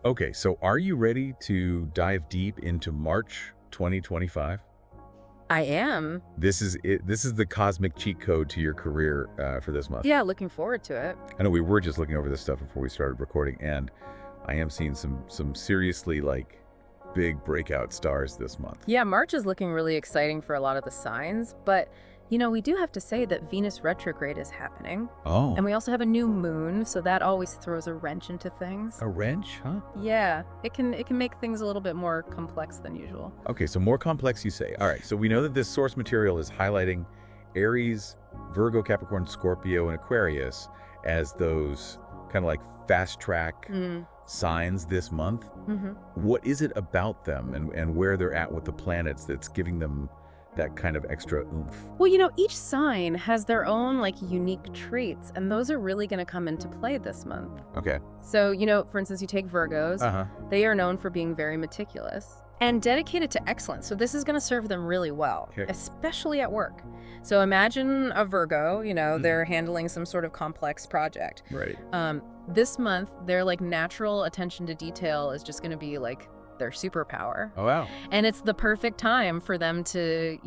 Okay, so are you ready to dive deep into March 2025? I am. This is it. This is the cosmic cheat code to your career for this month. Yeah, looking forward to it. I know we were just looking over this stuff before we started recording, and I am seeing some seriously like big breakout stars this month. Yeah, March is looking really exciting for a lot of the signs, but we do have to say that Venus retrograde is happening. Oh, And we also have a new moon, so that always throws a wrench into things. a wrench, huh? Yeah, it can make things a little bit more complex than usual. Okay, so more complex, you say. All right, so we know that this source material is highlighting Aries, Virgo, Capricorn, Scorpio, and Aquarius as those kind of like fast track Mm. signs this month. hmm What is it about them and where they're at with the planets that's giving them that kind of extra oomph? Well, each sign has their own unique traits, and those are really going to come into play this month. Okay. So, for instance, you take Virgos. Uh-huh. They are known for being very meticulous and dedicated to excellence. So this is going to serve them really well, Okay. especially at work. So imagine a Virgo, Mhm. they're handling some sort of complex project. Right. This month, their natural attention to detail is just going to be their superpower. Oh, wow. And it's the perfect time for them to,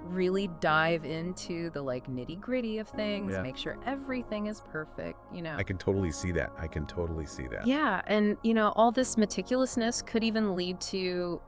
really dive into the nitty gritty of things, Yeah. make sure everything is perfect. I can totally see that. I can totally see that. Yeah, and all this meticulousness could even lead to,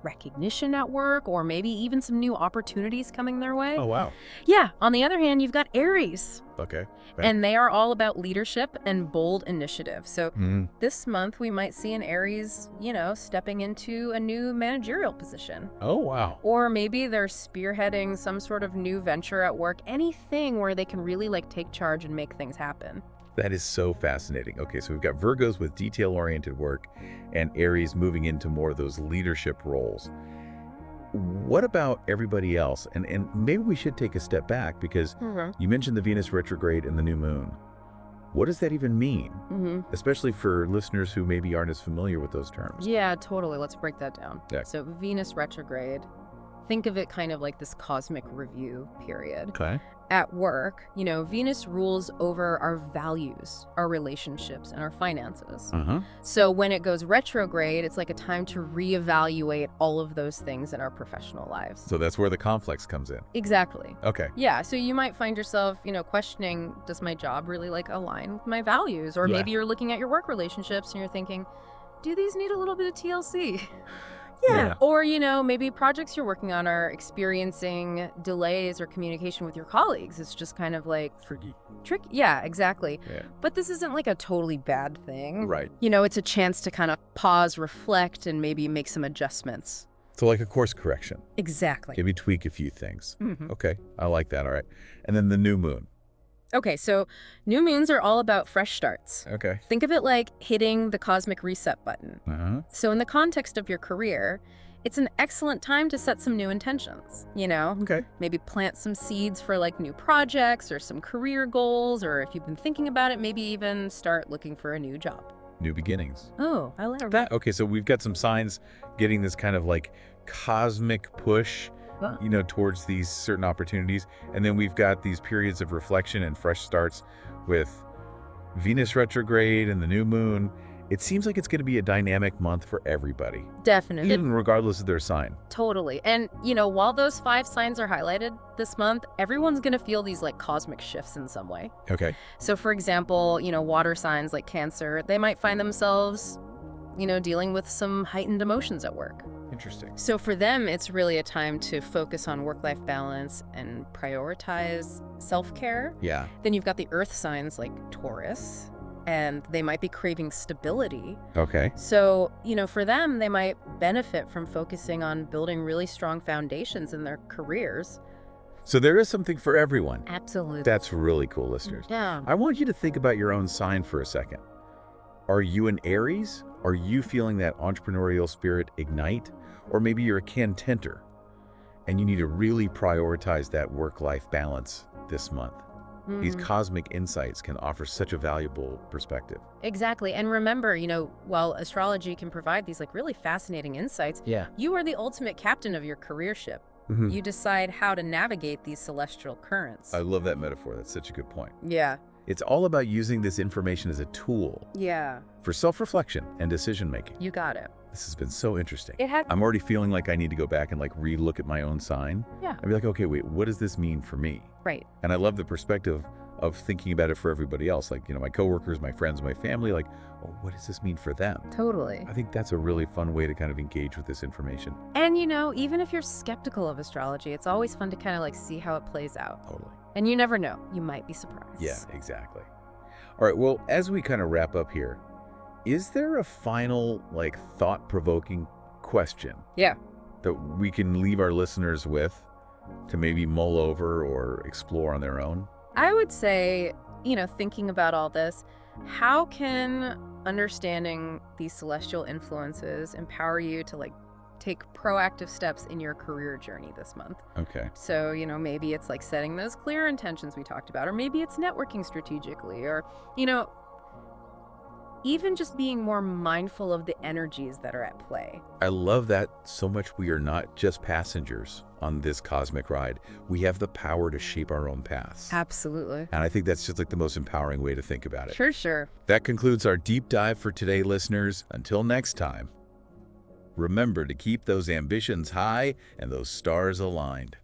recognition at work or maybe even some new opportunities coming their way. Oh, wow. Yeah, on the other hand, you've got Aries, Okay. and they are all about leadership and bold initiative. So Mhm. this month we might see an Aries, stepping into a new managerial position. Oh, wow. Or maybe they're spearheading some sort of new venture at work, anything where they can really take charge and make things happen. That is so fascinating. Okay, so we've got Virgos with detail-oriented work and Aries moving into more of those leadership roles. What about everybody else? And maybe we should take a step back because you mentioned the Venus retrograde and the new moon. What does that even mean? Mm-hmm. Especially for listeners who maybe aren't as familiar with those terms. Yeah, totally. Let's break that down. Yeah. So Venus retrograde, think of it kind of like this cosmic review period. Okay. At work, Venus rules over our values, our relationships, and our finances. Uh-huh. So when it goes retrograde, it's like a time to reevaluate all of those things in our professional lives. So that's where the conflicts comes in. Exactly. Okay. Yeah, so you might find yourself, questioning, does my job really align with my values? Or Yeah. maybe you're looking at your work relationships and you're thinking, do these need a little bit of TLC? Yeah. Or, maybe projects you're working on are experiencing delays or communication with your colleagues. It's just kind of Tricky. tricky. Yeah, exactly. Yeah. But this isn't a totally bad thing. Right. It's a chance to kind of pause, reflect, and maybe make some adjustments. So like a course correction. Exactly. Maybe tweak a few things. Mhm. Okay. I like that. All right. And then the new moon. Okay, so new moons are all about fresh starts. Okay. Think of it like hitting the cosmic reset button. Uh-huh. So in the context of your career, it's an excellent time to set some new intentions, Okay. Maybe plant some seeds for new projects or some career goals, or if you've been thinking about it, maybe even start looking for a new job. New beginnings. Oh, I like that. Okay, so we've got some signs getting this kind of like cosmic push, Huh. towards these certain opportunities. And then we've got these periods of reflection and fresh starts with Venus retrograde and the new moon. It seems like it's going to be a dynamic month for everybody, Definitely. even regardless of their sign. Totally. And, while those 5 signs are highlighted this month, everyone's going to feel these cosmic shifts in some way. Okay. So, for example, water signs like Cancer, they might find themselves, dealing with some heightened emotions at work. Interesting. So for them, it's really a time to focus on work-life balance and prioritize self-care. Yeah. Then you've got the earth signs like Taurus, and they might be craving stability. Okay. So, for them, they might benefit from focusing on building really strong foundations in their careers. So there is something for everyone. Absolutely. That's really cool, listeners. Yeah. I want you to think about your own sign for a second. Are you an Aries? Are you feeling that entrepreneurial spirit ignite? Or maybe you're a Cantentor and you need to really prioritize that work-life balance this month. These Mhm. cosmic insights can offer such a valuable perspective. Exactly. And remember, while astrology can provide these really fascinating insights, Yeah. you are the ultimate captain of your career ship. You decide how to navigate these celestial currents. I love that metaphor. That's such a good point. Yeah. It's all about using this information as a tool Yeah, for self-reflection and decision-making. you got it. This has been so interesting. It had, I'm already feeling like I need to go back and like re-look at my own sign. Yeah. I'd be like, okay, wait, what does this mean for me? right. And I love the perspective of thinking about it for everybody else. Like, my coworkers, my friends, my family, like, oh, what does this mean for them? Totally. I think that's a really fun way to kind of engage with this information. And even if you're skeptical of astrology, it's always fun to kind of like see how it plays out. Totally. And you never know. You might be surprised. Yeah, exactly. All right, well, as we kind of wrap up here, is there a final, like, thought-provoking question Yeah. that we can leave our listeners with to maybe mull over or explore on their own? I would say, thinking about all this, how can understanding these celestial influences empower you to like take proactive steps in your career journey this month? Okay. So, maybe it's like setting those clear intentions we talked about, or maybe it's networking strategically, or, even just being more mindful of the energies that are at play. I love that so much. We are not just passengers on this cosmic ride. We have the power to shape our own paths. Absolutely. And I think that's just like the most empowering way to think about it. For sure. That concludes our deep dive for today, listeners. Until next time, remember to keep those ambitions high and those stars aligned.